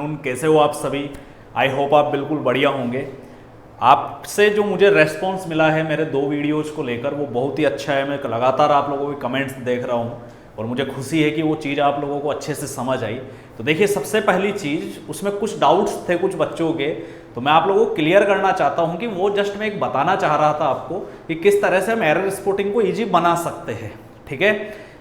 Afternoon, कैसे हो आप सभी। आई होप आप बिल्कुल बढ़िया होंगे। आपसे जो मुझे रेस्पॉन्स मिला है मेरे 2 वीडियोज़ को लेकर वो बहुत ही अच्छा है। मैं लगातार आप लोगों के कमेंट्स देख रहा हूँ और मुझे खुशी है कि वो चीज़ आप लोगों को अच्छे से समझ आई। तो देखिए, सबसे पहली चीज़, उसमें कुछ डाउट्स थे कुछ बच्चों के, तो मैं आप लोगों को क्लियर करना चाहता हूँ कि वो जस्ट मैं एक बताना चाह रहा था आपको कि किस तरह से हम एरर स्पॉटिंग को ईजी बना सकते हैं, ठीक है।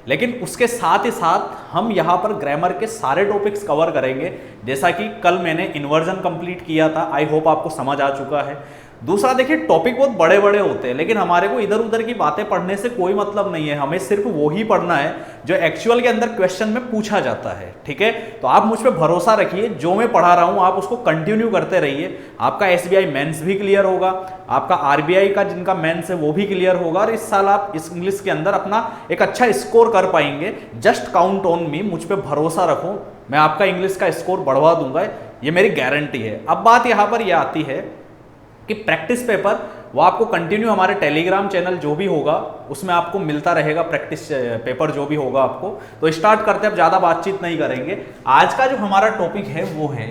लेकिन उसके साथ ही साथ हम यहाँ पर ग्रामर के सारे टॉपिक्स कवर करेंगे। जैसा कि कल मैंने इन्वर्जन कंप्लीट किया था, आई होप आपको समझ आ चुका है। दूसरा, देखिए टॉपिक बहुत बड़े बड़े होते हैं, लेकिन हमारे को इधर उधर की बातें पढ़ने से कोई मतलब नहीं है। हमें सिर्फ वो ही पढ़ना है जो एक्चुअल के अंदर क्वेश्चन में पूछा जाता है, ठीक है। तो आप मुझ पर भरोसा रखिए, जो मैं पढ़ा रहा हूं आप उसको कंटिन्यू करते रहिए। आपका एसबीआई मेंस भी क्लियर होगा, आपका आरबीआई का जिनका मेंस है वो भी क्लियर होगा, और इस साल आप इस इंग्लिश के अंदर अपना एक अच्छा स्कोर कर पाएंगे। जस्ट काउंट ऑन मी, मुझ पर भरोसा रखो, मैं आपका इंग्लिश का स्कोर बढ़वा दूंगा, ये मेरी गारंटी है। अब बात यहां पर यह आती है कि प्रैक्टिस पेपर वो आपको कंटिन्यू हमारे टेलीग्राम चैनल जो भी होगा उसमें आपको मिलता रहेगा, प्रैक्टिस पेपर जो भी होगा आपको। तो स्टार्ट करते हैं, अब ज़्यादा बातचीत नहीं करेंगे। आज का जो हमारा टॉपिक है वो है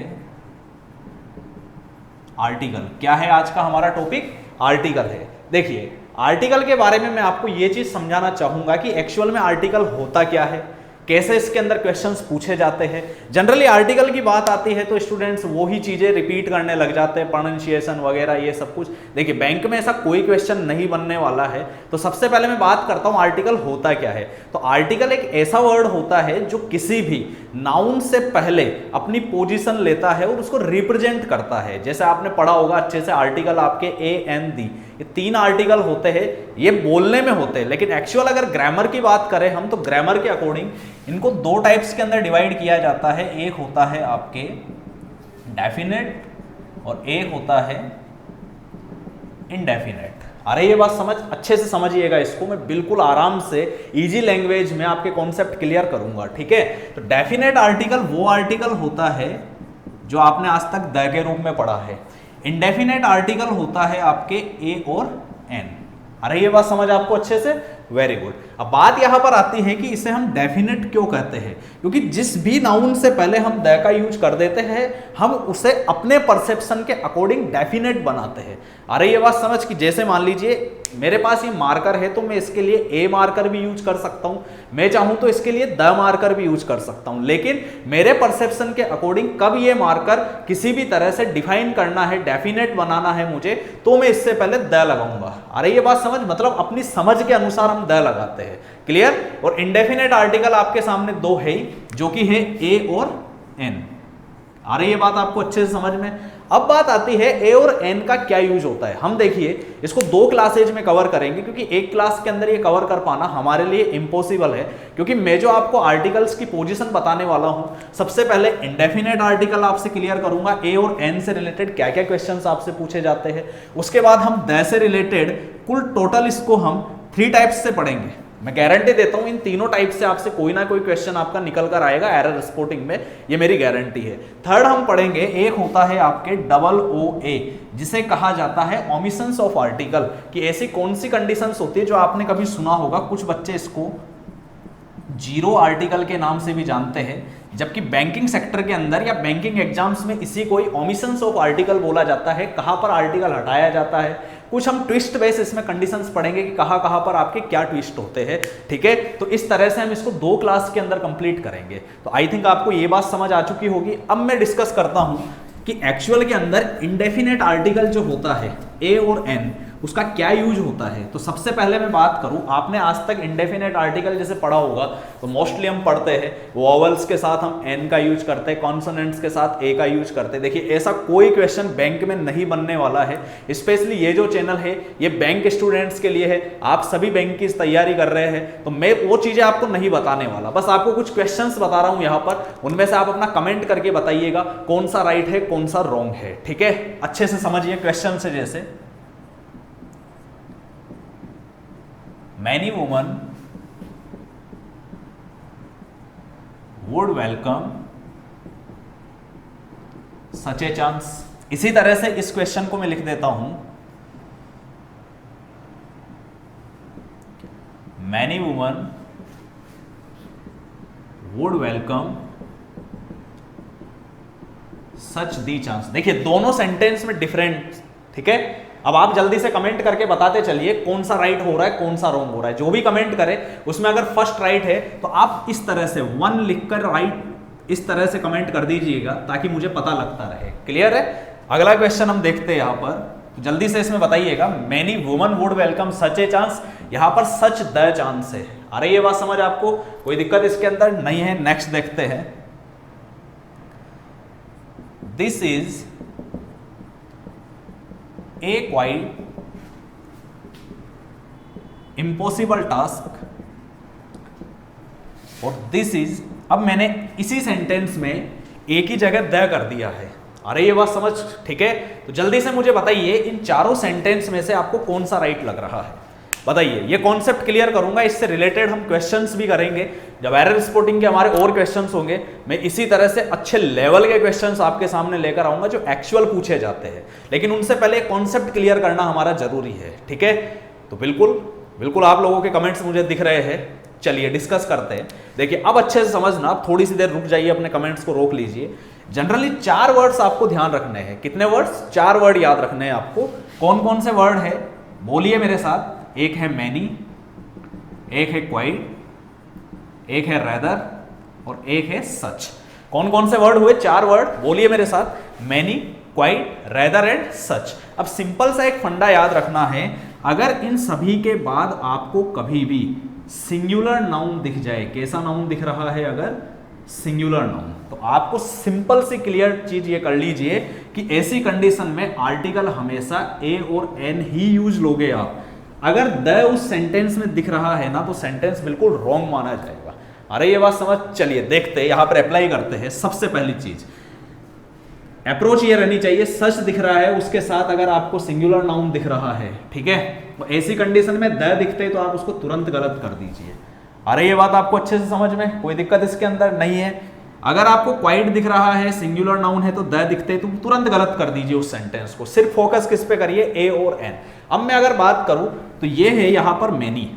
आर्टिकल। क्या है आज का हमारा टॉपिक? आर्टिकल है। देखिए, आर्टिकल के बारे में मैं आपको ये चीज़ समझाना चाहूँगा कि एक्चुअल में आर्टिकल होता क्या है, कैसे इसके अंदर क्वेश्चंस पूछे जाते हैं। जनरली आर्टिकल की बात आती है तो स्टूडेंट्स वही चीज़ें रिपीट करने लग जाते हैं, प्रोनाउंसिएशन वगैरह ये सब कुछ। देखिए, बैंक में ऐसा कोई क्वेश्चन नहीं बनने वाला है। तो सबसे पहले मैं बात करता हूँ आर्टिकल होता क्या है। तो आर्टिकल एक ऐसा वर्ड होता है जो किसी भी नाउन से पहले अपनी पोजीशन लेता है और उसको रिप्रेजेंट करता है। जैसे आपने पढ़ा होगा अच्छे से, आर्टिकल आपके ए एन दी, ये 3 आर्टिकल होते हैं, ये बोलने में होते हैं, लेकिन एक्चुअल अगर ग्रामर की बात करें हम तो ग्रामर के अकॉर्डिंग इनको 2 टाइप्स के अंदर डिवाइड किया जाता है। एक होता है आपके डेफिनेट और एक होता है इनडेफिनेट। अरे ये बात समझ अच्छे से समझिएगा, इसको मैं बिल्कुल आराम से इजी लैंग्वेज में आपके कॉन्सेप्ट क्लियर करूंगा, ठीक है। तो डेफिनेट आर्टिकल वो आर्टिकल होता है जो आपने आज तक द के रूप में पढ़ा है। इंडेफिनेट आर्टिकल होता है आपके ए और एन। अरे ये बात समझ आपको अच्छे से? Very good. अब बात यहां पर आती है कि इसे हम डेफिनेट क्यों कहते हैं, क्योंकि जिस भी नाउन से पहले हम द का यूज कर देते हैं हम उसे अपने परसेप्शन के अकॉर्डिंग डेफिनेट बनाते हैं। अरे ये बात समझ कि जैसे मान लीजिए मेरे पास ये मार्कर है तो मैं इसके लिए ए मार्कर भी यूज कर सकता हूं, मैं चाहूं तो इसके लिए द मार्कर भी यूज कर सकता हूं, लेकिन मेरे परसेप्शन के अकॉर्डिंग कब ये मार्कर किसी भी तरह से डिफाइन करना है, डेफिनेट बनाना है मुझे, तो मैं इससे पहले द लगाऊंगा। अरे ये बात समझ, मतलब अपनी समझ के अनुसार हम द लगाते हैं। क्लियर? और इंडेफिनेट आर्टिकल आपके सामने 2 है जो कि है ए और एन। आ रही है बात आपको अच्छे से समझ में? अब बात आती है ए और एन का क्या यूज होता है। हम देखिए इसको 2 क्लासेज में कवर करेंगे, क्योंकि एक क्लास के अंदर ये कवर कर पाना हमारे लिए इम्पॉसिबल है, क्योंकि मैं जो आपको आर्टिकल्स की पोजीशन बताने वाला हूं, सबसे पहले इंडेफिनेट आर्टिकल आपसे क्लियर करूंगा, ए और एन से रिलेटेड क्या क्या क्वेश्चंस आपसे पूछे जाते हैं। उसके बाद हम द से रिलेटेड कुल टोटल इसको हम 3 टाइप्स से पढ़ेंगे। मैं गारंटी देता हूं इन तीनों टाइप से आपसे कोई ना कोई क्वेश्चन आपका निकल कर आएगा एरर स्पॉटिंग में, ये मेरी गारंटी है। थर्ड हम पढ़ेंगे, एक होता है आपके डबल ओ ए, जिसे कहा जाता है ओमिशंस ऑफ आर्टिकल, कि ऐसी कौन सी कंडीशंस होती है जो आपने कभी सुना होगा, कुछ बच्चे इसको जीरो आर्टिकल के नाम से भी जानते हैं, जबकि बैंकिंग सेक्टर के अंदर या बैंकिंग एग्जाम्स में इसी को ओमिशंस ऑफ आर्टिकल बोला जाता है। कहां पर आर्टिकल हटाया जाता है, कुछ हम ट्विस्ट बेस इसमें कंडीशंस पढ़ेंगे कि कहां कहां पर आपके क्या ट्विस्ट होते हैं, ठीक है। तो इस तरह से हम इसको 2 क्लास के अंदर कंप्लीट करेंगे। तो आई थिंक आपको ये बात समझ आ चुकी होगी। अब मैं डिस्कस करता हूं कि एक्चुअल के अंदर इंडेफिनेट आर्टिकल जो होता है ए और एन, उसका क्या यूज होता है। तो सबसे पहले मैं बात करूं, आपने आज तक इंडेफिनेट आर्टिकल जैसे पढ़ा होगा तो मोस्टली हम पढ़ते हैं वॉवल्स के साथ हम एन का यूज करते हैं, कॉन्सोनेंट्स के साथ ए का यूज करते हैं। देखिए, ऐसा कोई क्वेश्चन बैंक में नहीं बनने वाला है। स्पेशली ये जो चैनल है ये बैंक स्टूडेंट्स के लिए है, आप सभी बैंक की तैयारी कर रहे हैं, तो मैं वो चीजें आपको नहीं बताने वाला, बस आपको कुछ क्वेश्चंस बता रहा हूं यहां पर, उनमें से आप अपना कमेंट करके बताइएगा कौन सा राइट है कौन सा रॉन्ग है, ठीक है। अच्छे से समझिए क्वेश्चन से। जैसे many women would welcome such a chance। इसी तरह से इस क्वेश्चन को मैं लिख देता हूं, many women would welcome such the chance. देखिए दोनों सेंटेंस में डिफरेंट, ठीक है। अब आप जल्दी से कमेंट करके बताते चलिए कौन सा राइट हो रहा है कौन सा रॉन्ग हो रहा है। जो भी कमेंट करे उसमें अगर फर्स्ट राइट है तो आप इस तरह से 1 लिखकर राइट इस तरह से कमेंट कर दीजिएगा ताकि मुझे पता लगता रहे। क्लियर है। अगला क्वेश्चन हम देखते हैं यहां पर, तो जल्दी से इसमें बताइएगा। Many woman would welcome such a chance, यहां पर सच द चांस है। अरे ये बात समझ आपको, कोई दिक्कत इसके अंदर नहीं है। नेक्स्ट देखते हैं। This is a quite impossible task और दिस इज, अब मैंने इसी सेंटेंस में एक ही जगह द कर दिया है। अरे ये बात समझ, ठीक है। तो जल्दी से मुझे बताइए इन चारों सेंटेंस में से आपको कौन सा राइट लग रहा है, बताइए। ये कॉन्सेप्ट क्लियर करूंगा, इससे रिलेटेड हम क्वेश्चंस भी करेंगे। जब एरर स्पॉटिंग के हमारे और क्वेश्चंस होंगे, मैं इसी तरह से अच्छे लेवल के क्वेश्चंस आपके सामने लेकर आऊंगा जो एक्चुअल पूछे जाते हैं। लेकिन उनसे पहले कॉन्सेप्ट क्लियर करना हमारा जरूरी है, ठीक है। तो बिल्कुल बिल्कुल आप लोगों के कमेंट्स मुझे दिख रहे हैं। चलिए डिस्कस करते हैं। देखिए अब अच्छे से समझना, आप थोड़ी सी देर रुक जाइए, अपने कमेंट्स को रोक लीजिए। जनरली 4 वर्ड्स आपको ध्यान रखने हैं। कितने वर्ड्स? 4 वर्ड याद रखने हैं आपको। कौन कौन से वर्ड है बोलिए मेरे साथ। एक है मैनी, एक है क्वाइट, एक है रेदर और एक है सच। कौन कौन से वर्ड हुए? 4 वर्ड, बोलिए मेरे साथ। Many, quite, rather and such. अब सिंपल सा एक फंडा याद रखना है, अगर इन सभी के बाद आपको कभी भी सिंगुलर नाउन दिख जाए, कैसा नाउन दिख रहा है? अगर सिंगुलर नाउन, तो आपको सिंपल सी क्लियर चीज ये कर लीजिए कि ऐसी कंडीशन में आर्टिकल हमेशा ए और एन ही यूज लोगे आप। अगर द उस सेंटेंस में दिख रहा है ना, तो सेंटेंस बिल्कुल रॉन्ग माना जाएगा। अरे ये बात समझ, चलिए देखते हैं, यहां पर अप्लाई करते हैं। सबसे पहली चीज अप्रोच ये रहनी चाहिए, सच दिख रहा है उसके साथ अगर आपको सिंगुलर नाउन दिख रहा है, ठीक है, तो ऐसी कंडीशन में द दिखते तो आप उसको तुरंत गलत कर दीजिए। अरे ये बात आपको अच्छे से समझ में, कोई दिक्कत इसके अंदर नहीं है। अगर आपको क्वाइट दिख रहा है, सिंगुलर नाउन है, तो द दिखते तो तुरंत गलत कर दीजिए उस सेंटेंस को। सिर्फ फोकस किस पे करिए? ए और एन। अब मैं अगर बात करूं तो ये है यहां पर मैनी।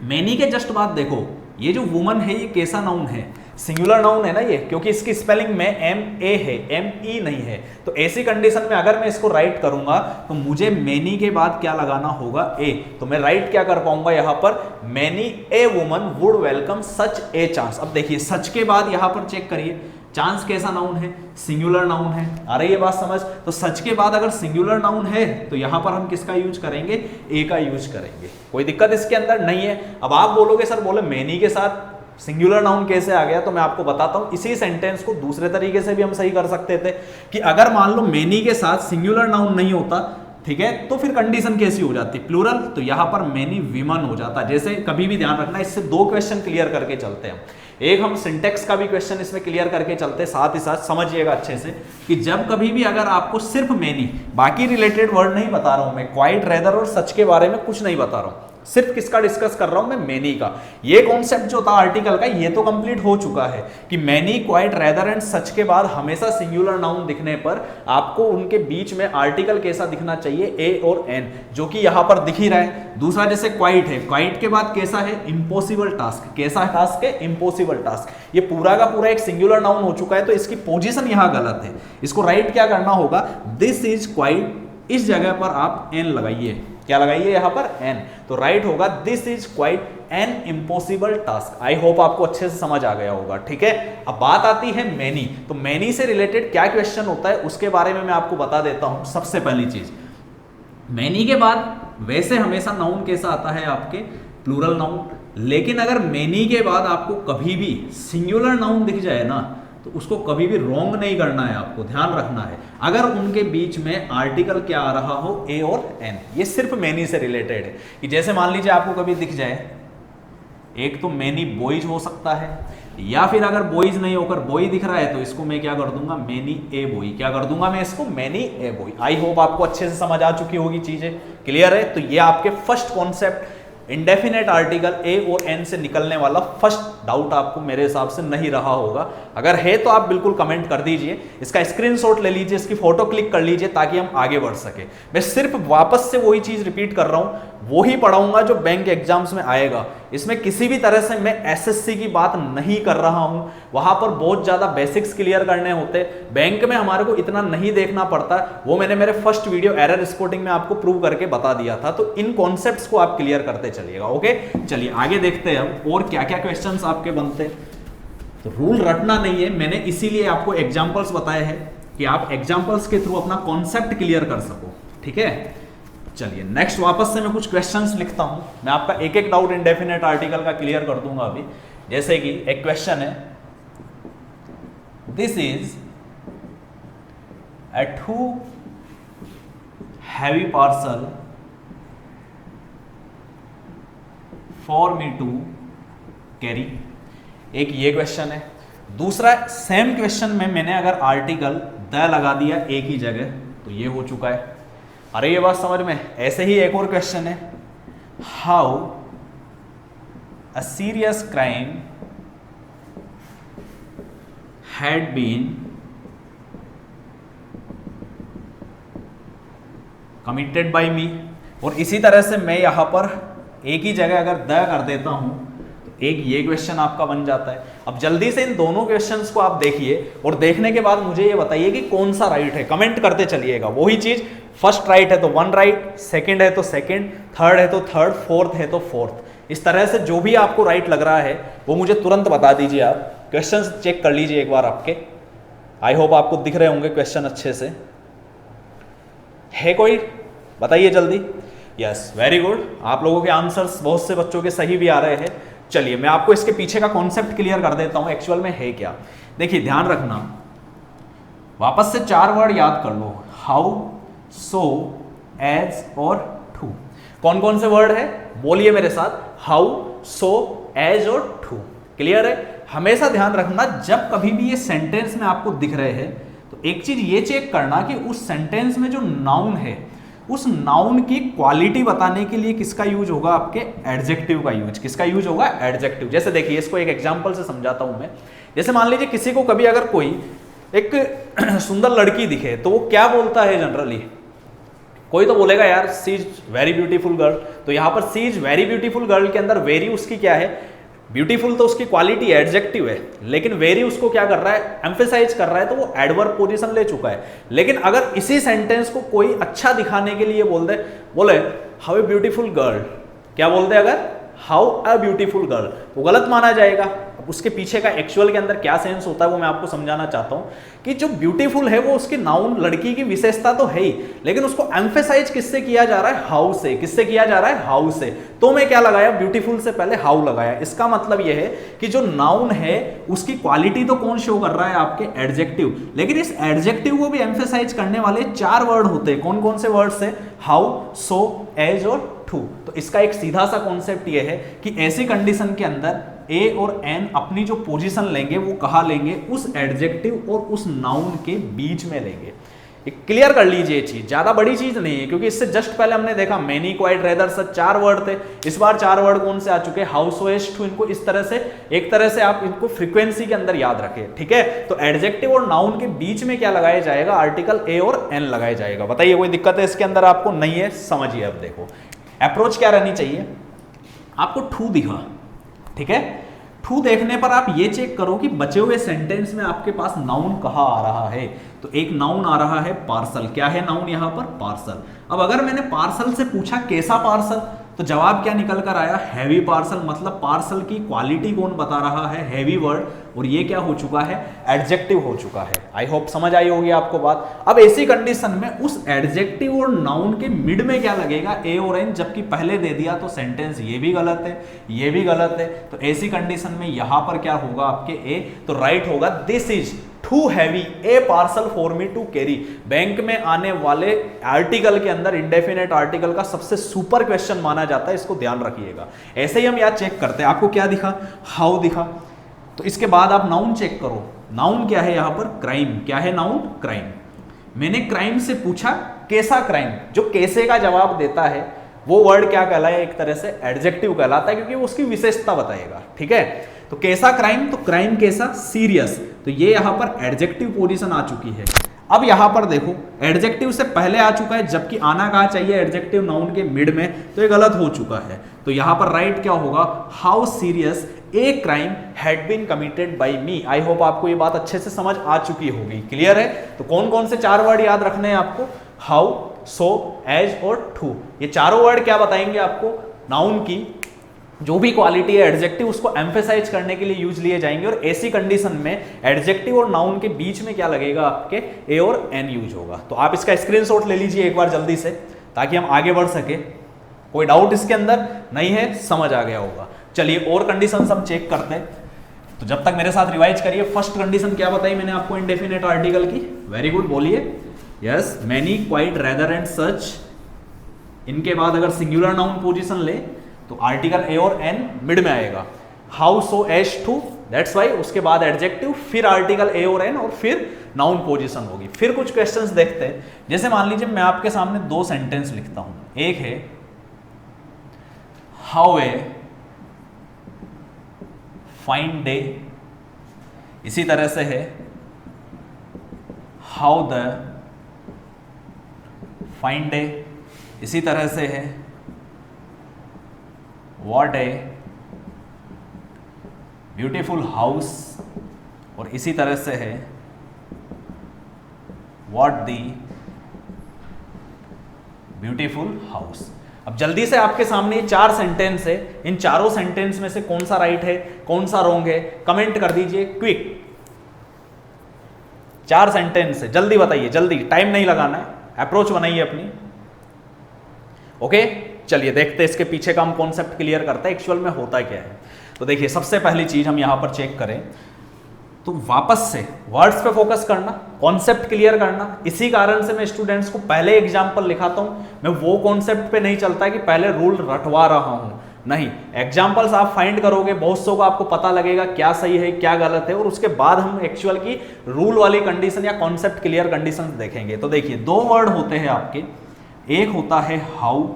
मैनी के जस्ट बाद देखो, ये जो वुमन है ये कैसा नाउन है? सिंगुलर नाउन है ना ये, क्योंकि इसकी स्पेलिंग में एम ए है, एम ई नहीं है। तो ऐसी कंडीशन में अगर मैं इसको राइट करूंगा तो मुझे मैनी के बाद क्या लगाना होगा? ए। तो मैं राइट क्या कर पाऊंगा यहां पर? Many a woman would welcome such a chance. अब देखिए सच के बाद यहां पर चेक करिए, चांस कैसा नाउन है? सिंगुलर नाउन है। अरे ये बात समझ, तो सच के बाद अगर सिंगुलर नाउन है तो यहां पर हम किसका यूज करेंगे? ए का यूज करेंगे। कोई दिक्कत इसके अंदर नहीं है। अब आप बोलोगे सर बोले मैनी के साथ सिंगुलर नाउन कैसे आ गया? तो मैं आपको बताता हूं। इसी सेंटेंस को दूसरे तरीके से भी हम सही कर सकते थे कि अगर मान लो मैनी के साथ सिंगुलर नाउन नहीं होता, ठीक है, तो फिर कंडीशन कैसी हो जाती? प्लूरल। तो यहां पर मैनी विमन हो जाता। जैसे कभी भी ध्यान रखना, इससे 2 क्वेश्चन क्लियर करके चलते हैं। एक हम सिंटेक्स का भी क्वेश्चन इसमें क्लियर करके चलते हैं, साथ ही साथ समझिएगा अच्छे से कि जब कभी भी अगर आपको सिर्फ मैनी, बाकी रिलेटेड वर्ड नहीं बता रहा हूं मैं, क्वाइट, रेदर और सच के बारे में कुछ नहीं बता रहा हूं, सिर्फ किसका डिस्कस कर रहा हूं मैं? मैनी का। ये कॉन्सेप्ट जो था आर्टिकल का, ये तो कंप्लीट हो चुका है कि many, quite, rather and such के बाद हमेशा सिंगुलर नाउन दिखने पर आपको उनके बीच में आर्टिकल कैसा दिखना चाहिए? ए और एन, जो कि यहां पर दिख ही रहा है। दूसरा जैसे क्वाइट है, क्वाइट के बाद कैसा है? Impossible task. कैसा टास्क है? Impossible task. ये पूरा का पूरा एक सिंगुलर नाउन हो चुका है, तो इसकी पोजीशन यहां गलत है। इसको राइट क्या करना होगा? दिस इज क्वाइट, इस जगह पर आप एन लगाइए। क्या लगाइए यहां पर? एन। तो राइट होगा this is quite an impossible task. I hope आपको अच्छे से समझ आ गया होगा, ठीक है। अब बात आती है मैनी। तो मैनी से रिलेटेड क्या क्वेश्चन होता है उसके बारे में मैं आपको बता देता हूं। सबसे पहली चीज, मैनी के बाद वैसे हमेशा नाउन कैसा आता है आपके? Plural noun. लेकिन अगर मैनी के बाद आपको कभी भी सिंगुलर नाउन दिख जाए ना, तो उसको कभी भी रॉन्ग नहीं करना है, आपको ध्यान रखना है। अगर उनके बीच में आर्टिकल क्या आ रहा हो? ए और एन। ये सिर्फ मैनी से रिलेटेड है कि जैसे मान लीजिए आपको कभी दिख जाए, एक तो मैनी बॉयज हो सकता है, या फिर अगर बॉयज नहीं होकर बॉय दिख रहा है तो इसको मैं क्या कर दूंगा? Many a boy. क्या कर दूंगा मैं इसको? Many a boy. I hope आपको अच्छे से समझ आ चुकी होगी, चीजें क्लियर है। तो ये आपके first concept, indefinite article a और एन से निकलने वाला फर्स्ट डाउट आपको मेरे हिसाब से नहीं रहा होगा। अगर है तो आप बिल्कुल कमेंट कर दीजिए, इसका स्क्रीनशॉट ले लीजिए, इसकी फोटो क्लिक कर लीजिए ताकि हम आगे बढ़ सके। मैं सिर्फ वापस से वही चीज रिपीट कर रहा हूं, वही पढ़ाऊंगा जो बैंक एग्जाम्स में आएगा। इसमें किसी भी तरह से मैं एसएससी की बात नहीं कर रहा हूं, वहां पर बहुत ज्यादा बेसिक्स क्लियर करने होते, बैंक में हमारे को इतना नहीं देखना पड़ता। वो मैंने मेरे फर्स्ट वीडियो एरर स्पॉटिंग में आपको प्रूव करके बता दिया था। तो इन कॉन्सेप्ट्स को आप क्लियर करते चलिएगा। ओके, चलिए आगे देखते हैं हम और क्या क्या क्वेश्चंस आपके बनते। तो रूल रटना नहीं है, मैंने इसीलिए आपको एग्जांपल्स बताए हैं कि आप एग्जांपल्स के थ्रू अपना कॉन्सेप्ट क्लियर कर सको। ठीक है, चलिए नेक्स्ट वापस से मैं कुछ क्वेश्चंस लिखता हूं, मैं आपका एक एक डाउट इंडेफिनेट आर्टिकल का क्लियर कर दूंगा अभी। जैसे कि एक क्वेश्चन है, this is a too heavy parcel for me to carry। एक ये क्वेश्चन है। दूसरा सेम क्वेश्चन में मैंने अगर आर्टिकल द लगा दिया एक ही जगह तो ये हो चुका है। अरे ये बात समझ में। ऐसे ही एक और क्वेश्चन है, how a serious crime had been committed by me. और इसी तरह से मैं यहां पर एक ही जगह अगर द कर देता हूं तो एक ये क्वेश्चन आपका बन जाता है। अब जल्दी से इन दोनों क्वेश्चंस को आप देखिए और देखने के बाद मुझे ये बताइए कि कौन सा राइट है, कमेंट करते चलिएगा। वही चीज, फर्स्ट राइट है तो वन राइट, सेकंड है तो सेकंड, थर्ड है तो थर्ड, फोर्थ है तो फोर्थ। इस तरह से जो भी आपको राइट लग रहा है वो मुझे तुरंत बता दीजिए। आप क्वेश्चंस चेक कर लीजिए एक बार आपके। आई होप आपको दिख रहे होंगे क्वेश्चन अच्छे से। है कोई? बताइए जल्दी। Yes, very good. आप लोगों के आंसर्स बहुत से बच्चों के सही भी आ रहे हैं। चलिए मैं आपको इसके पीछे का कॉन्सेप्ट क्लियर कर देता हूं, एक्चुअल में है क्या। देखिए ध्यान रखना, वापस से 4 वर्ड याद कर लो, हाउ, सो, एज और टू। कौन कौन से वर्ड है बोलिए मेरे साथ, हाउ, सो, एज और टू। क्लियर है? हमेशा ध्यान रखना जब कभी भी ये सेंटेंस में आपको दिख रहे हैं तो एक चीज ये चेक करना कि उस सेंटेंस में जो नाउन है उस नाउन की क्वालिटी बताने के लिए किसका यूज होगा, आपके एडजेक्टिव का यूज। किसका यूज होगा? एडजेक्टिव। जैसे देखिए इसको एक एग्जांपल से समझाता हूं मैं। जैसे मान लीजिए किसी को कभी अगर कोई एक सुंदर लड़की दिखे तो वो क्या बोलता है जनरली? कोई तो बोलेगा यार सी इज वेरी ब्यूटीफुल गर्ल। तो यहां पर सी इज वेरी ब्यूटीफुल गर्ल के अंदर वेरी उसकी क्या है? ब्यूटीफुल तो उसकी क्वालिटी एडजेक्टिव है, लेकिन वेरी उसको क्या कर रहा है? एम्फेसाइज कर रहा है, तो वो एडवर्ब पोजीशन ले चुका है। लेकिन अगर इसी सेंटेंस को कोई अच्छा दिखाने के लिए बोले हाउ ए ब्यूटीफुल गर्ल, क्या बोलते अगर हाउ अ ब्यूटीफुल गर्ल, तो गलत माना जाएगा। अब उसके पीछे का एक्चुअल के अंदर क्या सेंस होता है वो मैं आपको समझाना चाहता हूं कि जो ब्यूटीफुल है वो उसकी नाउन लड़की की विशेषता तो है ही, लेकिन उसको एम्फेसाइज किससे किया जा रहा है? हाउ से। किससे किया जा रहा है? हाउ से। तो मैं क्या लगाया? ब्यूटीफुल से पहले हाउ लगाया। इसका मतलब यह है कि जो नाउन है उसकी क्वालिटी तो कौन शो कर रहा है? आपके एडजेक्टिव। लेकिन इस एडजेक्टिव को भी एम्फेसाइज करने वाले 4 वर्ड होते हैं। कौन कौन से वर्ड्स है? हाउ, सो, एज और टू। तो इसका एक सीधा सा कॉन्सेप्ट ये है कि ऐसी कंडीशन के अंदर ए और एन अपनी जो पोजीशन लेंगे वो कहां लेंगे? उस एडजेक्टिव और उस नाउन के बीच में लेंगे। क्लियर कर लीजिए चीज, ज्यादा बड़ी चीज नहीं है, क्योंकि इससे जस्ट पहले हमने देखा many, quite, rather, such 4 word थे। इस बार 4 वर्ड कौन से आ चुके? How, so, as, too. इनको इस तरह से एक तरह से आप इनको फ्रीक्वेंसी के अंदर याद रखें। ठीक है, तो एडजेक्टिव और नाउन के बीच में क्या लगाया जाएगा? आर्टिकल ए और एन लगाया जाएगा। बताइए कोई दिक्कत है इसके अंदर आपको? नहीं है? समझिए। अब देखो अप्रोच क्या रहनी चाहिए? आपको टू दिखा, ठीक है, टू देखने पर आप ये चेक करो कि बचे हुए सेंटेंस में आपके पास नाउन कहां आ रहा है। तो एक नाउन आ रहा है पार्सल। क्या है नाउन यहां पर? पार्सल। अब अगर मैंने पार्सल से पूछा कैसा पार्सल, तो जवाब क्या निकल कर आया? Heavy parcel. मतलब पार्सल की क्वालिटी कौन बता रहा है? Heavy word. और ये क्या हो चुका है? एडजेक्टिव हो चुका है। आई होप समझ आई होगी आपको बात। अब ऐसी कंडीशन में उस एडजेक्टिव और नाउन के मिड में क्या लगेगा? ए और एन। जबकि पहले दे दिया तो सेंटेंस ये भी गलत है, ये भी गलत है। तो ऐसी कंडीशन में यहां पर क्या होगा? आपके ए। तो राइट होगा this is too heavy a parcel for me to carry. Bank में आने वाले आर्टिकल के अंदर इंडेफिनेट आर्टिकल का सबसे सुपर क्वेश्चन माना जाता है, इसको ध्यान रखिएगा। ऐसे ही हम याद चेक करते हैं। आपको क्या दिखा? हाउ दिखा। तो इसके बाद आप नाउन चेक करो। नाउन क्या है यहां पर? क्राइम। क्या है नाउन? क्राइम। मैंने क्राइम से पूछा कैसा क्राइम। जो कैसे का जवाब देता है वो वर्ड क्या कहलाए? एक तरह से एडजेक्टिव कहलाता है, क्योंकि वो उसकी विशेषता बताएगा। ठीक है, तो कैसा क्राइम, तो क्राइम कैसा, सीरियस, तो ये यहां पर एडजेक्टिव पोजीशन आ चुकी है। अब यहां पर देखो एडजेक्टिव से पहले आ चुका है, जबकि आना कहा चाहिए एडजेक्टिव नाउन के मिड में, तो ये गलत हो चुका है। तो यहां पर राइट क्या होगा, how serious a crime had been committed by me. I hope आपको ये बात अच्छे से समझ आ चुकी होगी, क्लियर है। तो कौन कौन से 4 वर्ड याद रखने हैं आपको, हाउ, सो, एज और टू। ये चारों वर्ड क्या बताएंगे आपको, नाउन की जो भी क्वालिटी है एडजेक्टिव उसको एम्फेसाइज करने के लिए यूज लिए जाएंगे, और ऐसी कंडीशन में एडजेक्टिव और नाउन के बीच में क्या लगेगा, आपके ए और एन यूज होगा। तो आप इसका स्क्रीनशॉट ले लीजिए एक बार जल्दी से, ताकि हम आगे बढ़ सके। कोई डाउट इसके अंदर नहीं है, समझ आ गया होगा। चलिए और कंडीशन हम चेक करते हैं। तो जब तक मेरे साथ रिवाइज करिए, फर्स्ट कंडीशन क्या बताई मैंने आपको इंडेफिनेट आर्टिकल की, वेरी गुड, बोलिए। Yes, many, quite, rather and such. इनके बाद अगर सिंगुलर नाउन पोजीशन ले तो आर्टिकल ए और एन मिड में आएगा। How, so, as, too, that's why. उसके बाद एडजेक्टिव, फिर आर्टिकल ए और एन, और फिर नाउन पोजीशन होगी। फिर कुछ क्वेश्चंस देखते हैं। जैसे मान लीजिए मैं आपके सामने 2 सेंटेंस लिखता हूं, एक है हाउ ए फाइन डे, इसी तरह से है हाउ द फाइन डे, इसी तरह से है व्हाट ए ब्यूटीफुल हाउस, और इसी तरह से है व्हाट दी ब्यूटीफुल हाउस। अब जल्दी से आपके सामने ये 4 सेंटेंस है, इन चारों सेंटेंस में से कौन सा राइट है, कौन सा रॉन्ग है, कमेंट कर दीजिए क्विक। 4 सेंटेंस है, जल्दी बताइए, जल्दी, टाइम नहीं लगाना है, अप्रोच बनाइए अपनी। ओके, चलिए देखते हैं इसके पीछे का हम कॉन्सेप्ट क्लियर करते हैं, एक्चुअल में होता क्या है। तो देखिए सबसे पहली चीज हम यहां पर चेक करें तो वापस से वर्ड्स पे फोकस करना, कॉन्सेप्ट क्लियर करना। इसी कारण से मैं स्टूडेंट्स को पहले एग्जाम्पल लिखाता हूं, मैं वो कॉन्सेप्ट पे नहीं चलता कि पहले रूल रटवा रहा हूं, नहीं। एग्जाम्पल्स आप फाइंड करोगे, बहुत सौ को आपको पता लगेगा क्या सही है क्या गलत है, और उसके बाद हम एक्चुअल की रूल वाली कंडीशन या कॉन्सेप्ट क्लियर कंडीशन देखेंगे। तो देखिए 2 वर्ड होते हैं आपके, एक होता है हाउ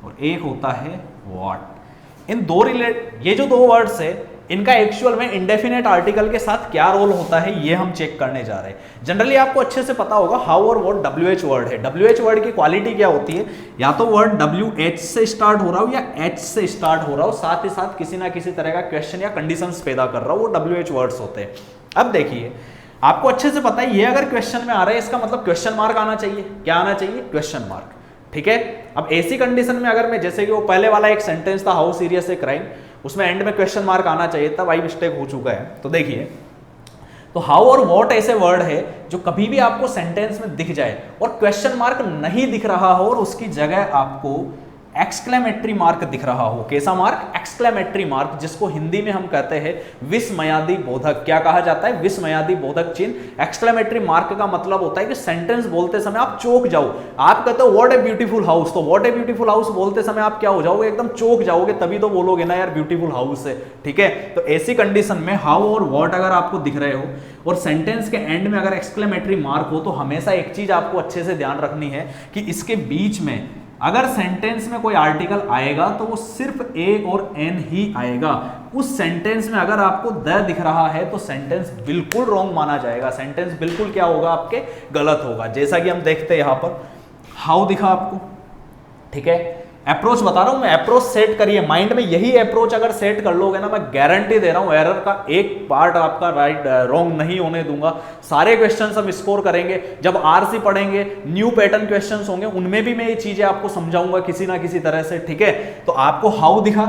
और एक होता है व्हाट। इन ये जो 2 वर्ड्स है इनका एक्चुअल में इंडेफिनेट आर्टिकल के साथ क्या रोल होता है ये हम चेक करने जा रहे हैं। जनरली आपको अच्छे से पता होगा हाउ और व्हाट WH वर्ड है। WH वर्ड की क्वालिटी क्या होती है, या तो वर्ड WH से स्टार्ट हो रहा हो या H से स्टार्ट हो रहा हो, साथ ही साथ किसी ना किसी तरह का क्वेश्चन या कंडीशंस पैदा कर रहा हो, वो WH वर्ड्स होते हैं। अब देखिए आपको अच्छे से पता है ये अगर क्वेश्चन में आ रहा है इसका मतलब क्वेश्चन मार्क आना चाहिए। क्या आना चाहिए, क्वेश्चन मार्क, ठीक है। अब ऐसी कंडीशन में अगर मैं, जैसे कि वो पहले वाला एक सेंटेंस था हाउ सीरियस है क्राइम, उसमें एंड में क्वेश्चन मार्क आना चाहिए, तब आई मिस्टेक हो चुका है। तो देखिए, तो हाउ और व्हाट ऐसे वर्ड है जो कभी भी आपको सेंटेंस में दिख जाए और क्वेश्चन मार्क नहीं दिख रहा हो और उसकी जगह आपको एक्सक्लेमेटरी मार्क दिख रहा हो। कैसा मार्क, एक्सक्लेमेटरी मार्क, जिसको हिंदी में हम कहते हैं विस्मयादि बोधक। क्या कहा जाता है, विस्मयादि बोधक चिन्ह। एक्सक्लेमेटरी मार्क का मतलब होता है कि सेंटेंस बोलते समय आप चौंक जाओ। आप कहते हो व्हाट ए ब्यूटीफुल हाउस, तो व्हाट ए ब्यूटीफुल हाउस बोलते समय आप क्या हो जाओगे, एकदम चौंक जाओगे, तभी तो बोलोगे ना यार ब्यूटीफुल हाउस है, ठीक है। तो ऐसी कंडीशन में हाउ और व्हाट अगर आपको दिख रहे हो और सेंटेंस के एंड में अगर एक्सक्लेमेटरी मार्क हो, तो हमेशा एक चीज आपको अच्छे से ध्यान रखनी है कि इसके बीच में अगर सेंटेंस में कोई आर्टिकल आएगा तो वो सिर्फ ए और एन ही आएगा। उस सेंटेंस में अगर आपको द दिख रहा है तो सेंटेंस बिल्कुल रॉन्ग माना जाएगा, सेंटेंस बिल्कुल क्या होगा, आपके गलत होगा। जैसा कि हम देखते हैं यहां पर हाउ दिखा आपको, ठीक है। अप्रोच बता रहा हूं मैं, अप्रोच सेट करिए माइंड में, यही अप्रोच अगर सेट कर लोगे ना, मैं गारंटी दे रहा हूं एरर का एक पार्ट आपका राइट रॉन्ग नहीं होने दूंगा। सारे क्वेश्चंस हम स्कोर करेंगे। जब आरसी पढ़ेंगे, न्यू पैटर्न क्वेश्चंस होंगे, उनमें भी मैं ये चीजें आपको समझाऊंगा किसी ना किसी तरह से, ठीक है। तो आपको हाउ दिखा,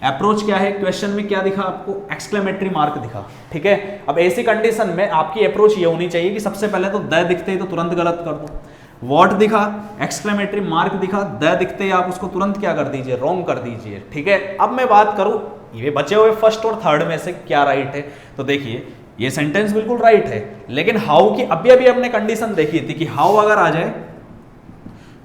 अप्रोच क्या है, क्वेश्चन में क्या दिखा आपको, एक्सक्लेमेटरी मार्क दिखा, ठीक है। अब ऐसी कंडीशन में आपकी अप्रोच ये होनी चाहिए कि सबसे पहले तो द दिखते ही तो तुरंत गलत कर दो, व्हाट दिखा, एक्सक्लेमेटरी मार्क दिखा, द दिखते ही आप उसको तुरंत क्या कर दीजिए, रॉन्ग कर दीजिए, ठीक है। अब मैं बात करूं ये बचे हुए फर्स्ट और थर्ड में से क्या राइट है, तो देखिए ये सेंटेंस बिल्कुल राइट है, लेकिन हाउ की अभी हमने कंडीशन देखी थी कि हाउ अगर आ जाए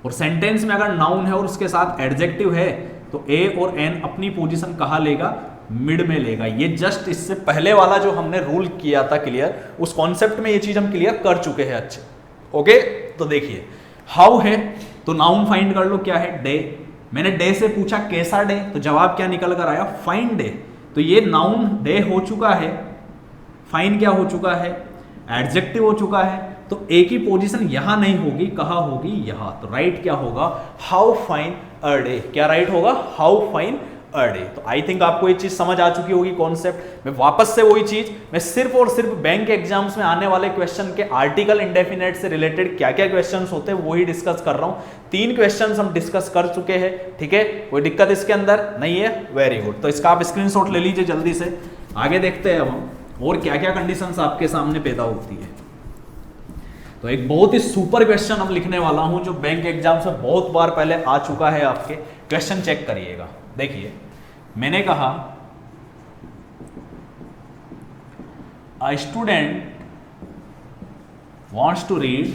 और सेंटेंस में अगर नाउन है और उसके साथ एडजेक्टिव है तो ए और एन अपनी पोजीशन कहां लेगा, मिड में लेगा। ये जस्ट इससे पहले वाला जो हमने रूल किया था क्लियर, उस कॉन्सेप्ट में ये चीज हम क्लियर कर चुके हैं अच्छे, ओके। तो देखिए हाउ है तो नाउन फाइंड कर लो, क्या है, डे। मैंने डे से पूछा कैसा डे, तो जवाब क्या निकल कर आया, फाइन डे। तो ये नाउन डे हो चुका है, फाइन क्या हो चुका है, एडजेक्टिव हो चुका है, तो ए की पोजीशन यहां नहीं होगी, कहां होगी, यहां। तो राइट क्या होगा, हाउ फाइन अ डे। क्या राइट होगा, हाउ फाइन अ डे। तो आई थिंक आपको ये चीज समझ आ चुकी होगी कॉन्सेप्ट। मैं वापस से वही चीज, मैं सिर्फ और सिर्फ बैंक एग्जाम्स में आने वाले क्वेश्चन के आर्टिकल इंडेफिनेट से रिलेटेड क्या क्या क्वेश्चंस होते हैं वही डिस्कस कर रहा हूं। 3 क्वेश्चंस हम डिस्कस कर चुके हैं, ठीक है, कोई दिक्कत इसके अंदर नहीं है, वेरी गुड। तो इसका आप स्क्रीनशॉट ले लीजिए जल्दी से। आगे देखते हैं अब हम और क्या क्या कंडीशंस आपके सामने पैदा होती है। तो एक बहुत ही सुपर क्वेश्चन हम लिखने वाला हूं जो बैंक एग्जाम्स में बहुत बार पहले आ चुका है आपके। क्वेश्चन चेक करिएगा, देखिए मैंने कहा a student wants to read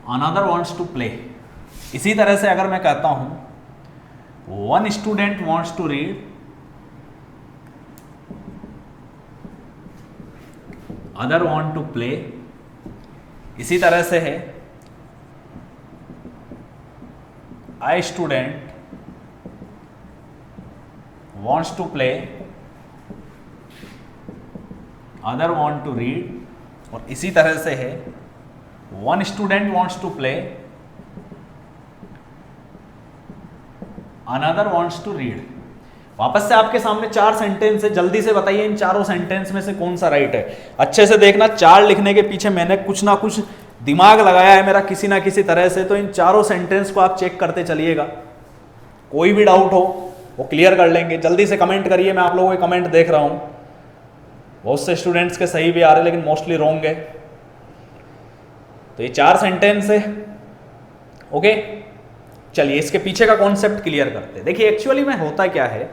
another wants to play। इसी तरह से अगर मैं कहता हूं one student wants to read other want to play, इसी तरह से है a student wants to play other want to read, और इसी तरह से है one student wants to play another wants to read। वापस से आपके सामने 4 सेंटेंस है, जल्दी से बताइए इन चारों सेंटेंस में से कौन सा राइट है। अच्छे से देखना, 4 लिखने के पीछे मैंने कुछ ना कुछ दिमाग लगाया है मेरा किसी ना किसी तरह से। तो इन चारों सेंटेंस को आप चेक करते चलिएगा, कोई भी डाउट हो वो क्लियर कर लेंगे। जल्दी से कमेंट करिए, मैं आप लोगों के कमेंट देख रहा हूं, बहुत से स्टूडेंट्स के सही भी आ रहे हैं लेकिन मोस्टली रॉन्ग है। तो ये 4 सेंटेंस है, ओके। चलिए इसके पीछे का कॉन्सेप्ट क्लियर करते हैं। देखिए एक्चुअली में होता क्या है,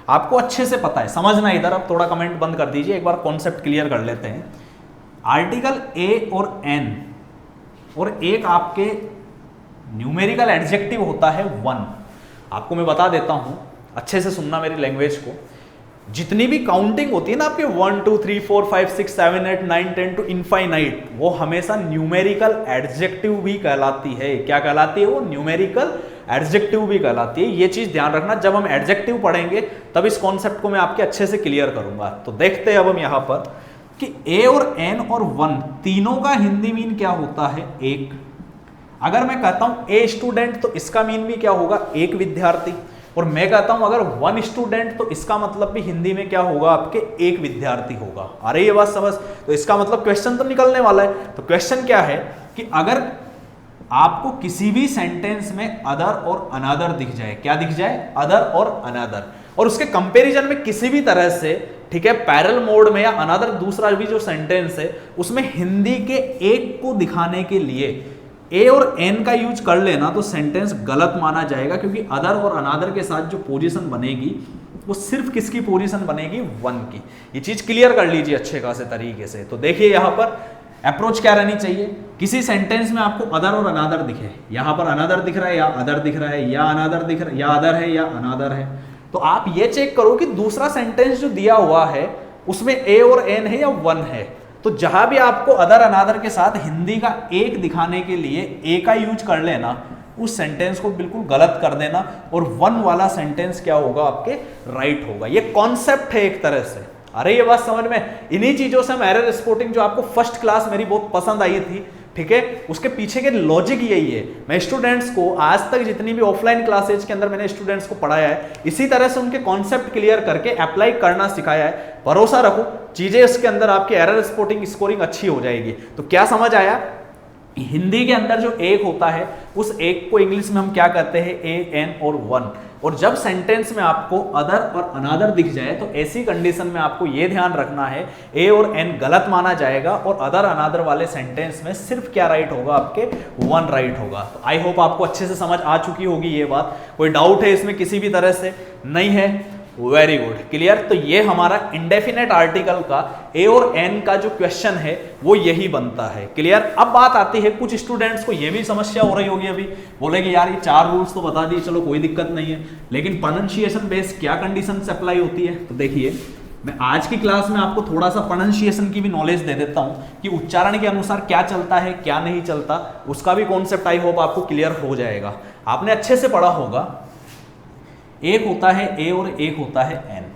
आपको अच्छे से पता है, समझना इधर। अब थोड़ा कमेंट बंद कर दीजिए, एक बार कॉन्सेप्ट क्लियर कर लेते हैं। आर्टिकल ए और एन और एक आपके न्यूमेरिकल एडजेक्टिव होता है 1। आपको मैं बता देता हूं, अच्छे से सुनना मेरी लैंग्वेज को। जितनी भी काउंटिंग होती है ना आपके 1 2 3 4 5 6 7 8 9 10 टू इनफाइनाइट, वो हमेशा न्यूमेरिकल एडजेक्टिव भी कहलाती है। क्या कहलाती है वो, न्यूमेरिकल एडजेक्टिव भी कहलाती है। ये चीज ध्यान रखना, जब हम एडजेक्टिव पढ़ेंगे तब इस कॉन्सेप्ट को मैं आपके अच्छे से क्लियर करूंगा। तो देखते हैं अब हम यहां पर कि ए और एन और 1 तीनों का हिंदी मीन क्या होता है, एक। अगर मैं कहता हूं ए स्टूडेंट तो इसका मीन भी क्या होगा, एक विद्यार्थी। और मैं कहता हूं अगर 1 स्टूडेंट तो इसका मतलब भी हिंदी में क्या होगा, आपके एक विद्यार्थी होगा। अरे ये बात समझ, तो इसका मतलब क्वेश्चन तो निकलने वाला है। तो क्वेश्चन क्या है कि अगर आपको किसी भी सेंटेंस में अदर और अनदर दिख जाए, क्या दिख जाए, अदर और अनदर, और उसके कंपैरिजन में किसी भी तरह से, ठीक है, पैरेलल मोड में या अनदर दूसरा भी जो सेंटेंस है उसमें हिंदी के एक को दिखाने के लिए ए और एन का यूज कर लेना तो सेंटेंस गलत माना जाएगा, क्योंकि अदर और अनदर के साथ जो पोजीशन बनेगी वो सिर्फ किसकी पोजीशन बनेगी, 1 की। ये चीज क्लियर कर लीजिए अच्छे खासे तरीके से। तो देखिए यहां पर अप्रोच क्या रहनी चाहिए, किसी सेंटेंस में आपको अदर और अनदर दिखे, यहां पर अनदर दिख रहा है या अदर दिख रहा है, या अनदर दिख रहा है या अदर है या अनदर है, तो आप ये चेक करो कि दूसरा सेंटेंस जो दिया हुआ है उसमें ए और एन है या 1 है। तो जहां भी आपको अदर अनादर के साथ हिंदी का एक दिखाने के लिए ए का यूज कर लेना, उस सेंटेंस को बिल्कुल गलत कर देना और 1 वाला सेंटेंस क्या होगा, आपके राइट होगा। ये कॉन्सेप्ट है एक तरह से। अरे ये बात समझ में, इन्हीं चीजों से हम एरर स्पॉटिंग जो आपको फर्स्ट क्लास मेरी बहुत पसंद आई थी, ठीक है, उसके पीछे के लॉजिक यही है। मैं स्टूडेंट्स को आज तक जितनी भी ऑफलाइन क्लासेज के अंदर मैंने स्टूडेंट्स को पढ़ाया है, इसी तरह से उनके कॉन्सेप्ट क्लियर करके अप्लाई करना सिखाया है। भरोसा रखो, चीजें इसके अंदर आपकी एरर स्पॉटिंग स्कोरिंग अच्छी हो जाएगी। तो क्या समझ आया, हिंदी के अंदर जो एक होता है उस एक को इंग्लिश में हम क्या कहते हैं, ए एन और 1। और जब सेंटेंस में आपको अदर और अनादर दिख जाए तो ऐसी कंडीशन में आपको यह ध्यान रखना है ए और एन गलत माना जाएगा और अदर अनादर वाले सेंटेंस में सिर्फ क्या राइट होगा, आपके 1 राइट होगा। तो आई होप आपको अच्छे से समझ आ चुकी होगी ये बात। कोई डाउट है इसमें किसी भी तरह से, नहीं है, वेरी गुड, क्लियर। तो ये हमारा इंडेफिनेट आर्टिकल का ए और एन का जो क्वेश्चन है वो यही बनता है, क्लियर। अब बात आती है, कुछ स्टूडेंट्स को ये भी समस्या हो रही होगी, अभी बोलेंगे यार ये 4 रूल्स तो बता दिए, चलो कोई दिक्कत नहीं है, लेकिन प्रोनंसिएशन बेस क्या कंडीशन से अप्लाई होती है। तो देखिए मैं आज की क्लास में आपको थोड़ा सा प्रोनंसिएशन की भी नॉलेज दे देता हूं कि उच्चारण के अनुसार क्या चलता है क्या नहीं चलता, उसका भी कॉन्सेप्ट आई होप आपको क्लियर हो जाएगा। आपने अच्छे से पढ़ा होगा एक होता है ए और एक होता है एन।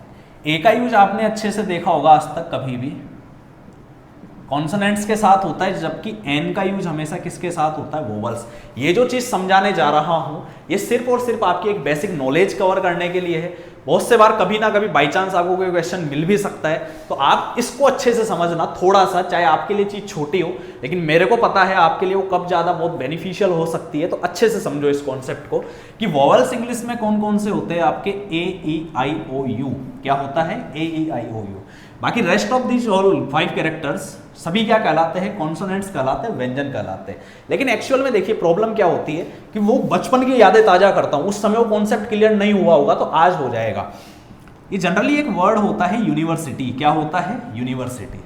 ए का यूज आपने अच्छे से देखा होगा आज तक, कभी भी कॉन्सोनेंट्स के साथ होता है, जबकि एन का यूज हमेशा किसके साथ होता है, वोवल्स। ये जो चीज समझाने जा रहा हूं ये सिर्फ और सिर्फ आपकी एक बेसिक नॉलेज कवर करने के लिए है। बहुत से बार कभी ना कभी बाई चांस आपको कोई क्वेश्चन मिल भी सकता है, तो आप इसको अच्छे से समझना थोड़ा सा, चाहे आपके लिए चीज छोटी हो, लेकिन मेरे को पता है आपके लिए वो कब ज्यादा बहुत बेनिफिशियल हो सकती है। तो अच्छे से समझो इस कॉन्सेप्ट को कि वोवल्स इंग्लिश में कौन कौन से होते हैं आपके, ए ई आई ओ यू। क्या होता है, ए ई आई ओ यू। बाकी rest of this all 5 characters सभी क्या कहलाते हैं, कॉन्सोनेंट्स कहलाते हैं, व्यंजन कहलाते हैं। लेकिन एक्चुअल में देखिए प्रॉब्लम क्या होती है कि वो बचपन की यादें ताजा करता हूं, उस समय वो कॉन्सेप्ट क्लियर नहीं हुआ होगा, तो आज हो जाएगा। ये जनरली एक वर्ड होता है यूनिवर्सिटी। क्या होता है, यूनिवर्सिटी।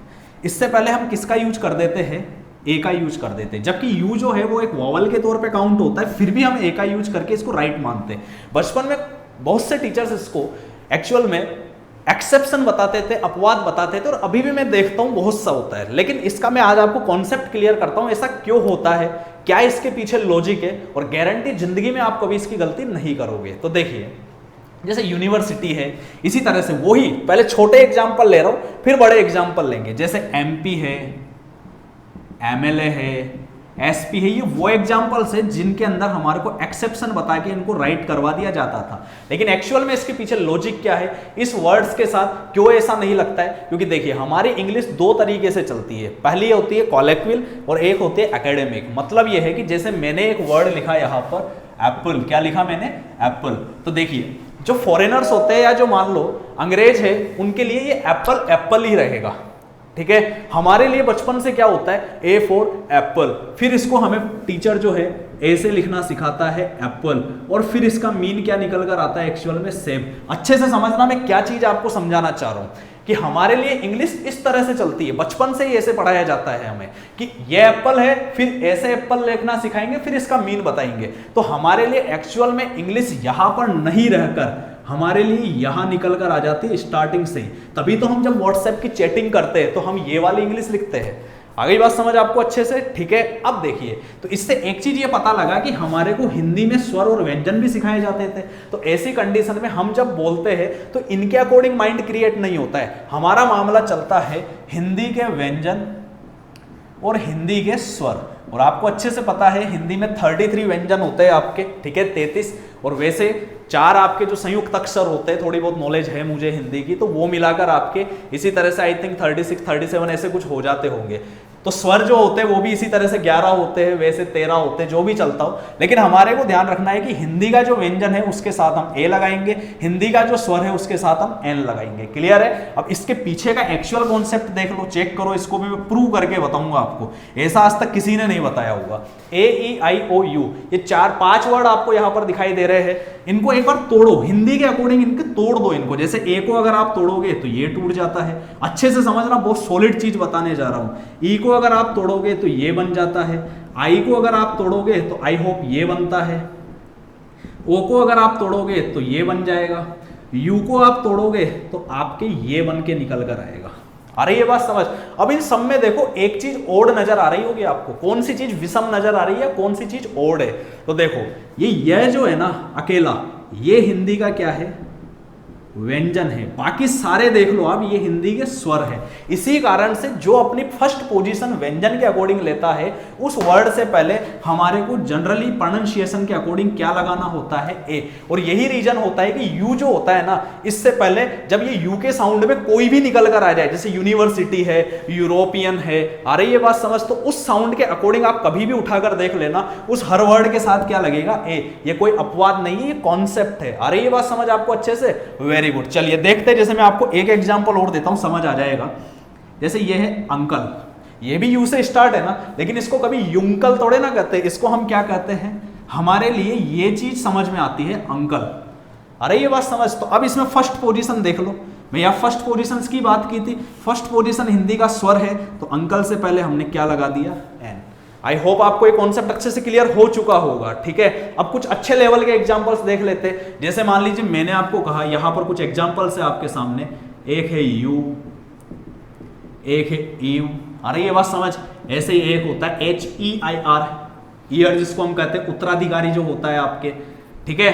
इससे पहले हम किसका यूज कर देते हैं, ए का यूज कर देते हैं, जबकि यू जो है वो एक वॉवल के तौर पे काउंट होता है, फिर भी हम ए का यूज करके इसको राइट मानते हैं। बचपन में बहुत से टीचर्स इसको एक्चुअल में एक्सेप्शन बताते थे, अपवाद बताते थे, और अभी भी मैं देखता हूं बहुत सा होता है। लेकिन इसका मैं आज आपको कॉन्सेप्ट क्लियर करता हूं, ऐसा क्यों होता है, क्या इसके पीछे लॉजिक है, और गारंटी जिंदगी में आप कभी इसकी गलती नहीं करोगे। तो देखिए जैसे यूनिवर्सिटी है, इसी तरह से वही पहले छोटे एग्जाम्पल ले रहा हूं, फिर बड़े एग्जाम्पल लेंगे। जैसे एमपी है, एमएलए है, एसपी है, ये वो एग्जाम्पल्स है जिनके अंदर हमारे को एक्सेप्शन बता के इनको राइट करवा दिया जाता था। लेकिन एक्चुअल में इसके पीछे लॉजिक क्या है, इस वर्ड्स के साथ क्यों ऐसा नहीं लगता है, क्योंकि देखिए हमारी इंग्लिश 2 तरीके से चलती है। पहली होती है कॉलेक्वियल और एक होती है एकेडमिक। मतलब ये है कि जैसे मैंने एक वर्ड लिखा यहां पर एप्पल, क्या लिखा मैंने, एप्पल। तो देखिए जो फॉरेनर्स होते हैं या जो मान लो अंग्रेज है, उनके लिए ये एप्पल एप्पल ही रहेगा, ठीक है। हमारे लिए बचपन से क्या होता है, ए फॉर एप्पल, फिर इसको हमें टीचर जो है ए से लिखना सिखाता है एप्पल, और फिर इसका मीन क्या निकल कर आता है एक्चुअल में, सेब। अच्छे से समझना मैं क्या चीज आपको समझाना चाह रहा हूं कि हमारे लिए इंग्लिश इस तरह से चलती है, बचपन से ही ऐसे पढ़ाया जाता है हमें कि ये एप्पल है, फिर ऐसे एप्पल लिखना सिखाएंगे, फिर इसका मीन बताएंगे। तो हमारे लिए एक्चुअल में इंग्लिश यहां पर नहीं रहकर हमारे लिए यहां निकल कर आ जाती है स्टार्टिंग से ही। तभी तो हम जब व्हाट्सएप की चैटिंग करते हैं तो हम ये वाली इंग्लिश लिखते हैं। आ गई बात समझ आपको अच्छे से, ठीक है। अब देखिए, तो इससे एक चीज ये पता लगा कि हमारे को हिंदी में स्वर और व्यंजन भी सिखाए जाते थे। तो ऐसी कंडीशन में हम जब बोलते हैं तो इनके अकॉर्डिंग माइंड क्रिएट नहीं होता है, हमारा मामला चलता है हिंदी के व्यंजन और हिंदी के स्वर। और आपको अच्छे से पता है हिंदी में 33 व्यंजन होते हैं आपके, ठीक है, 33, और वैसे 4 आपके जो संयुक्त अक्षर होते हैं, थोड़ी बहुत नॉलेज है मुझे हिंदी की, तो वो मिलाकर आपके इसी तरह से आई थिंक 36 37 ऐसे कुछ हो जाते होंगे। तो स्वर जो होते हैं वो भी इसी तरह से 11 होते हैं, वैसे 13 होते हैं, जो भी चलता हो। लेकिन हमारे को ध्यान रखना है कि हिंदी का जो व्यंजन है उसके साथ हम ए लगाएंगे, हिंदी का जो स्वर है उसके साथ हम एन लगाएंगे। क्लियर है। अब इसके पीछे का एक्चुअल कॉन्सेप्ट देख लो, चेक करो, इसको भी मैं प्रूव करके बताऊंगा आपको, ऐसा आज तक किसी ने नहीं बताया होगा। ए ई आई ओ यू, ये 4-5 वर्ड आपको यहां पर दिखाई दे रहे हैं, इनको एक बार तोड़ो, हिंदी के अकॉर्डिंग इनके तोड़ दो इनको। जैसे ए को अगर आप तोड़ोगे तो ये टूट जाता है, अच्छे से समझना, बहुत सॉलिड चीज बताने जा रहा हूं। ई को अगर आप तोड़ोगे तो ये बन जाता है, आई को अगर आप तोड़ोगे तो आई होप ये बनता है, ओ को अगर आप तोड़ोगे तो ये बन जाएगा, यू को आप तोड़ोगे तो आपके ये बन के निकल कर आएगा। अरे ये बात समझ। अब इन सब में देखो एक चीज ओड नजर आ रही होगी आपको, कौन सी चीज विषम नजर आ रही है, कौन सी चीज ओड है। तो देखो ये जो है ना अकेला, ये हिंदी का क्या है, व्यंजन है। बाकी सारे देख लो आप, ये हिंदी के स्वर है। इसी कारण से जो अपनी फर्स्ट पोजीशन व्यंजन के अकॉर्डिंग लेता है, उस वर्ड से पहले हमारे को जनरली प्रोनाउंसिएशन के अकॉर्डिंग क्या लगाना होता है, ए। और यही रीजन होता है कि यू जो होता है ना, इससे पहले जब ये यू के साउंड में कोई भी निकल कर आ जाए, जैसे यूनिवर्सिटी है, यूरोपियन है, अरे ये बात समझ, तो उस साउंड के अकॉर्डिंग आप कभी भी उठाकर देख लेना, उस हर वर्ड के साथ क्या लगेगा, ए। ये कोई अपवाद नहीं है, ये कॉन्सेप्ट है। अरे ये बात समझ आपको अच्छे से, वेरी गुड। चलिए देखते हैं, जैसे मैं आपको एक एग्जांपल और देता हूं, समझ आ जाएगा। जैसे ये है अंकल, ये भी यू से स्टार्ट है ना, लेकिन इसको कभी युंकल थोड़े ना कहते, इसको हम क्या कहते हैं, हमारे लिए ये चीज समझ में आती है अंकल। अरे ये बात समझ। तो अब इसमें फर्स्ट पोजीशन देख लो, मैं यहाँ फर्स्ट पोजीशंस की बात की थी। फर्स्ट पोजीशन हिंदी का स्वर है, तो अंकल से पहले हमने क्या लगा दिया, एन। आई होप आपको ये कॉन्सेप्ट अच्छे से क्लियर हो चुका होगा, ठीक है। अब कुछ अच्छे लेवल के एग्जांपल्स देख लेते हैं। जैसे मान लीजिए मैंने आपको कहा यहां पर कुछ एग्जांपल्स है आपके सामने, एक है यू, एक है यू। अरे ये बात समझ। ऐसे ही एक होता है HEIR, ईयर जिसको हम कहते हैं उत्तराधिकारी जो होता है आपके, ठीक है।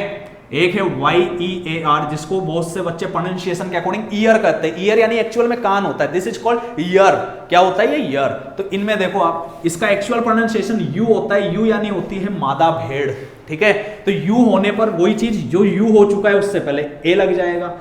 एक है YEAR, जिसको बहुत से बच्चे प्रोनाउंसिएशन के अकॉर्डिंग ईयर कहते हैं। ईयर यानी एक्चुअल में कान होता है, दिस इज कॉल्ड ईयर। क्या होता है ये? ईयर। तो इनमें देखो आप, इसका एक्चुअल प्रोनाउंसिएशन यू होता है, यू यानी होती है मादा भेड़, ठीक है। तो यू होने पर वही चीज जो यू हो चुका है उससे पहले ए लग जाएगा।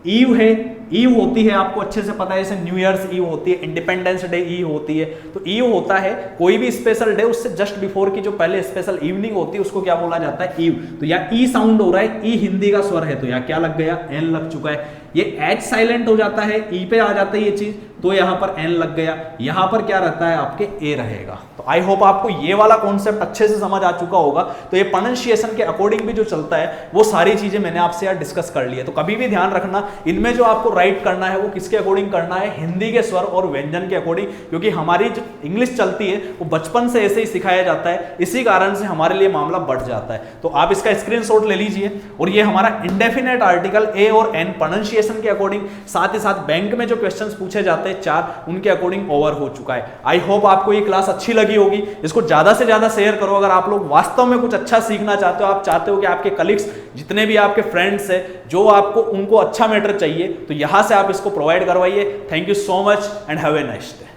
ईव है, ईव होती है, आपको अच्छे से पता है, जैसे न्यू ईयर्स ईव होती है, इंडिपेंडेंस डे ईव होती है। तो ईव होता है कोई भी स्पेशल डे, उससे जस्ट बिफोर की जो पहले स्पेशल इवनिंग होती है उसको क्या बोला जाता है? ईव। तो यहाँ ई साउंड हो रहा है, ई हिंदी का स्वर है, तो यहाँ क्या लग गया? एन लग चुका है। ये एच साइलेंट हो जाता है, ई पे आ जाता है ये चीज, तो यहां पर एन लग गया। यहां पर क्या रहता है? आपके ए रहेगा। तो आई होप आपको ये वाला कॉन्सेप्ट अच्छे से समझ आ चुका होगा। तो ये प्रोनाउंसिएशन के अकॉर्डिंग भी जो चलता है वो सारी चीजें मैंने आपसे यार डिस्कस कर ली है। तो कभी भी ध्यान रखना, इनमें जो आपको राइट करना है वो किसके अकॉर्डिंग करना है? हिंदी के स्वर और व्यंजन के अकॉर्डिंग, क्योंकि हमारी जो इंग्लिश चलती है वो बचपन से ऐसे ही सिखाया जाता है, इसी कारण से हमारे लिए मामला बढ़ जाता है। तो आप इसका स्क्रीनशॉट ले लीजिए। और ये हमारा इंडेफिनेट आर्टिकल ए और एन प्रोनाउंसिएशन के अकॉर्डिंग, साथ ही साथ बैंक में जो क्वेश्चंस पूछे जाते हैं 4, उनके अकॉर्डिंग ओवर हो चुका है। आई होप आपको ये क्लास अच्छी लगी होगी। इसको ज्यादा से ज्यादा शेयर करो। अगर आप लोग वास्तव में कुछ अच्छा सीखना चाहते हो, आप चाहते हो कि आपके कलीग्स, जितने भी आपके फ्रेंड्स हैं, जो आपको उनको अच्छा मैटर चाहिए, तो यहां से आप इसको प्रोवाइड करवाइए। Thank you so much and have a nice day.